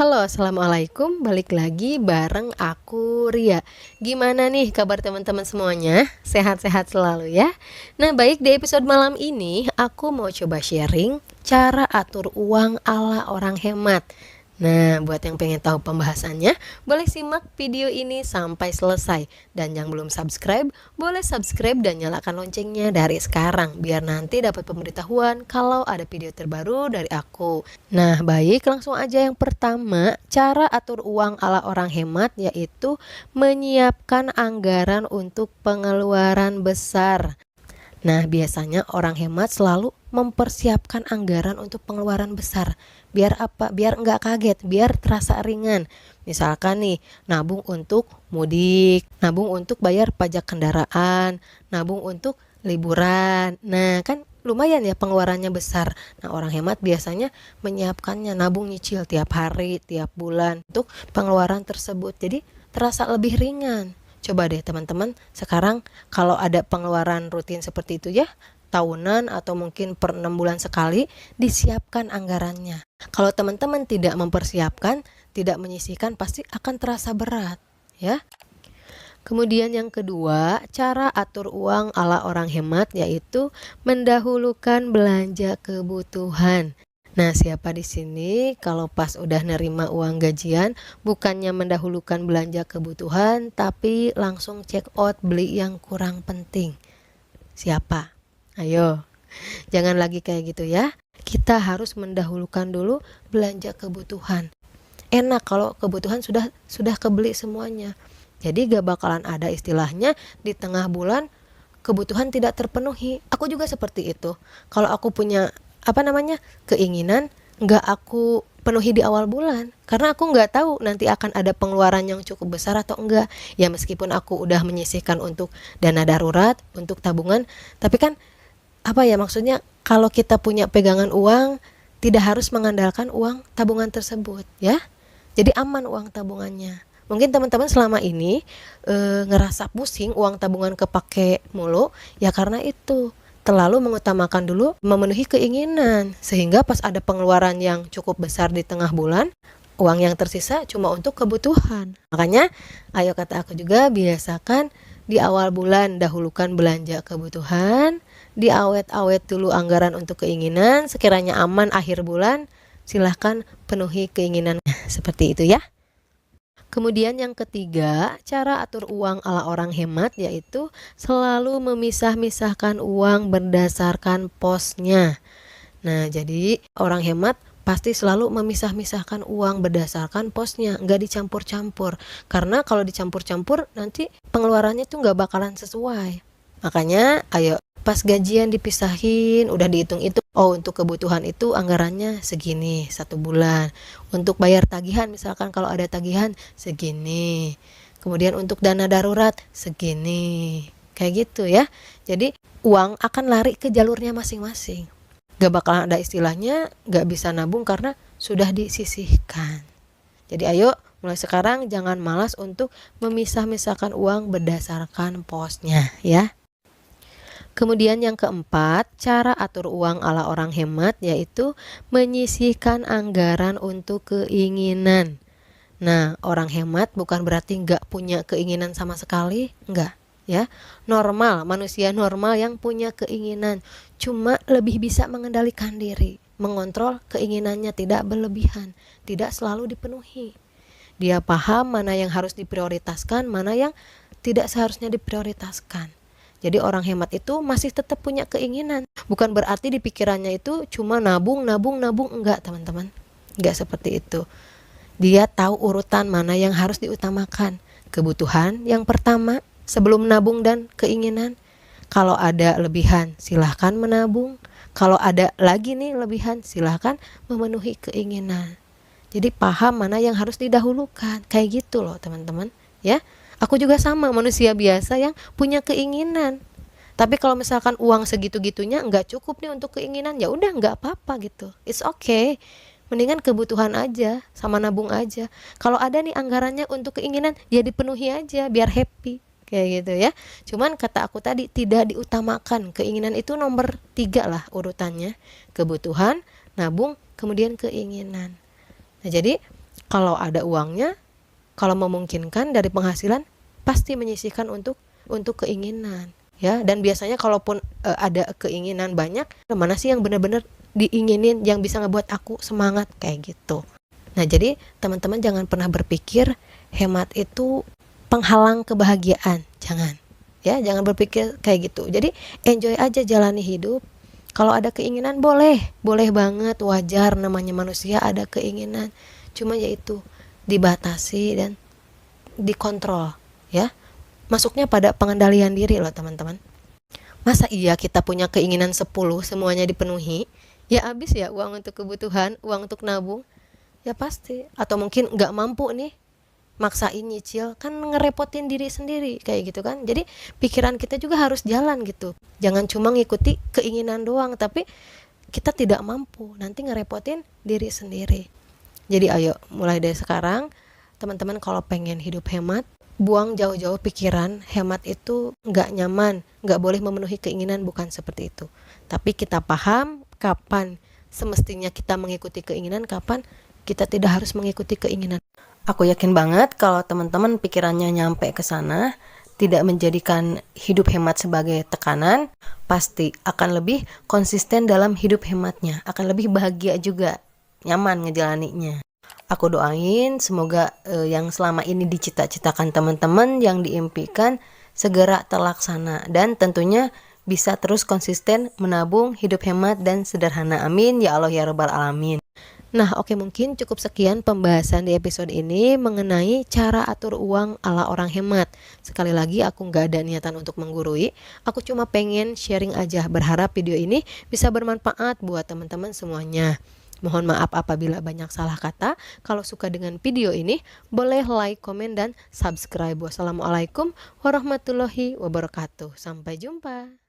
Halo, assalamualaikum. Balik lagi bareng aku Ria. Gimana nih kabar teman-teman semuanya? Sehat-sehat selalu ya. Nah, baik, di episode malam ini aku mau coba sharing cara atur uang ala orang hemat. Nah, buat yang pengen tahu pembahasannya, boleh simak video ini sampai selesai. Dan yang belum subscribe, boleh subscribe dan nyalakan loncengnya dari sekarang, biar nanti dapat pemberitahuan kalau ada video terbaru dari aku. Nah, baik, langsung aja yang pertama, cara atur uang ala orang hemat yaitu menyiapkan anggaran untuk pengeluaran besar. Nah, biasanya orang hemat selalu mempersiapkan anggaran untuk pengeluaran besar. Biar apa? Biar nggak kaget, biar terasa ringan. Misalkan nih, nabung untuk mudik, nabung untuk bayar pajak kendaraan, nabung untuk liburan. Nah, kan lumayan ya pengeluarannya besar. Nah, orang hemat biasanya menyiapkannya, nabung nyicil tiap hari, tiap bulan untuk pengeluaran tersebut. Jadi terasa lebih ringan. Coba deh teman-teman, sekarang kalau ada pengeluaran rutin seperti itu ya, tahunan atau mungkin per 6 bulan sekali, disiapkan anggarannya. Kalau teman-teman tidak mempersiapkan, tidak menyisihkan, pasti akan terasa berat ya. Kemudian yang kedua, cara atur uang ala orang hemat yaitu mendahulukan belanja kebutuhan. Nah, siapa di sini kalau pas udah nerima uang gajian bukannya mendahulukan belanja kebutuhan tapi langsung check out beli yang kurang penting? Siapa? Ayo, jangan lagi kayak gitu ya. Kita harus mendahulukan dulu belanja kebutuhan. Enak kalau kebutuhan sudah kebeli semuanya. Jadi gak bakalan ada istilahnya di tengah bulan kebutuhan tidak terpenuhi. Aku juga seperti itu. Kalau aku punya keinginan, nggak aku penuhi di awal bulan karena aku nggak tahu nanti akan ada pengeluaran yang cukup besar atau enggak. Ya meskipun aku udah menyisihkan untuk dana darurat, untuk tabungan, tapi kan maksudnya kalau kita punya pegangan uang tidak harus mengandalkan uang tabungan tersebut ya. Jadi aman uang tabungannya. Mungkin teman-teman selama ini ngerasa pusing uang tabungan kepake mulu ya karena itu terlalu mengutamakan dulu memenuhi keinginan, sehingga pas ada pengeluaran yang cukup besar di tengah bulan, uang yang tersisa cuma untuk kebutuhan. Makanya ayo kata aku juga, biasakan di awal bulan dahulukan belanja kebutuhan, diawet-awet dulu anggaran untuk keinginan, sekiranya aman akhir bulan silahkan penuhi keinginannya. Seperti itu ya. Kemudian yang ketiga, cara atur uang ala orang hemat yaitu selalu memisah-misahkan uang berdasarkan posnya. Nah, jadi orang hemat pasti selalu memisah-misahkan uang berdasarkan posnya, nggak dicampur-campur. Karena kalau dicampur-campur nanti pengeluarannya tuh nggak bakalan sesuai. Makanya ayo pas gajian dipisahin, udah dihitung-hitung. Oh, untuk kebutuhan itu anggarannya segini 1 bulan. Untuk bayar tagihan misalkan kalau ada tagihan segini. Kemudian untuk dana darurat segini. Kayak gitu ya. Jadi uang akan lari ke jalurnya masing-masing. Gak bakalan ada istilahnya gak bisa nabung karena sudah disisihkan. Jadi ayo mulai sekarang jangan malas untuk memisah-misahkan uang berdasarkan posnya ya. Kemudian yang keempat, cara atur uang ala orang hemat yaitu menyisihkan anggaran untuk keinginan. Nah, orang hemat bukan berarti nggak punya keinginan sama sekali, nggak ya. Normal, manusia normal yang punya keinginan, cuma lebih bisa mengendalikan diri, mengontrol keinginannya tidak berlebihan, tidak selalu dipenuhi. Dia paham mana yang harus diprioritaskan, mana yang tidak seharusnya diprioritaskan. Jadi orang hemat itu masih tetap punya keinginan. Bukan berarti di pikirannya itu cuma nabung, enggak teman-teman. Enggak seperti itu. Dia tahu urutan mana yang harus diutamakan. Kebutuhan yang pertama sebelum nabung dan keinginan. Kalau ada lebihan silahkan menabung. Kalau ada lagi nih lebihan silahkan memenuhi keinginan. Jadi paham mana yang harus didahulukan. Kayak gitu loh teman-teman ya. Aku juga sama, manusia biasa yang punya keinginan. Tapi kalau misalkan uang segitu-gitunya nggak cukup nih untuk keinginan, ya udah nggak apa-apa gitu. It's okay. Mendingan kebutuhan aja sama nabung aja. Kalau ada nih anggarannya untuk keinginan, ya dipenuhi aja biar happy. Kayak gitu ya. Cuman kata aku tadi tidak diutamakan. Keinginan itu nomor 3 lah urutannya. Kebutuhan, nabung, kemudian keinginan. Nah, jadi Kalau ada uangnya, kalau memungkinkan dari penghasilan, pasti menyisihkan untuk keinginan, ya. Dan biasanya kalaupun ada keinginan banyak, mana sih yang benar-benar diinginin, yang bisa ngebuat aku semangat kayak gitu. Nah, jadi teman-teman jangan pernah berpikir hemat itu penghalang kebahagiaan, jangan. Ya, jangan berpikir kayak gitu. Jadi enjoy aja jalani hidup. Kalau ada keinginan boleh banget, wajar, namanya manusia ada keinginan. Cuma yaitu dibatasi dan dikontrol, ya. Masuknya pada pengendalian diri loh, teman-teman. Masa iya kita punya keinginan 10 semuanya dipenuhi? Ya habis ya uang untuk kebutuhan, uang untuk nabung. Ya pasti. Atau mungkin nggak mampu nih, maksain nyicil, kan ngerepotin diri sendiri kayak gitu kan. Jadi pikiran kita juga harus jalan gitu, jangan cuma ngikuti keinginan doang tapi kita tidak mampu, nanti ngerepotin diri sendiri. Jadi ayo mulai dari sekarang, teman-teman kalau pengen hidup hemat, buang jauh-jauh pikiran hemat itu nggak nyaman, nggak boleh memenuhi keinginan, bukan seperti itu. Tapi kita paham kapan semestinya kita mengikuti keinginan, kapan kita tidak harus mengikuti keinginan. Aku yakin banget kalau teman-teman pikirannya nyampe ke sana, tidak menjadikan hidup hemat sebagai tekanan, pasti akan lebih konsisten dalam hidup hematnya, akan lebih bahagia juga, nyaman ngejalaninya. Aku doain semoga yang selama ini dicita-citakan teman-teman, yang diimpikan segera terlaksana, dan tentunya bisa terus konsisten menabung, hidup hemat dan sederhana. Amin ya Allah ya Rabbal Alamin. Nah, oke, mungkin cukup sekian pembahasan di episode ini mengenai cara atur uang ala orang hemat. Sekali lagi, aku nggak ada niatan untuk menggurui. Aku cuma pengen sharing aja. Berharap video ini bisa bermanfaat buat teman-teman semuanya. Mohon maaf apabila banyak salah kata. Kalau suka dengan video ini, boleh like, komen, dan subscribe. Wassalamualaikum warahmatullahi wabarakatuh. Sampai jumpa.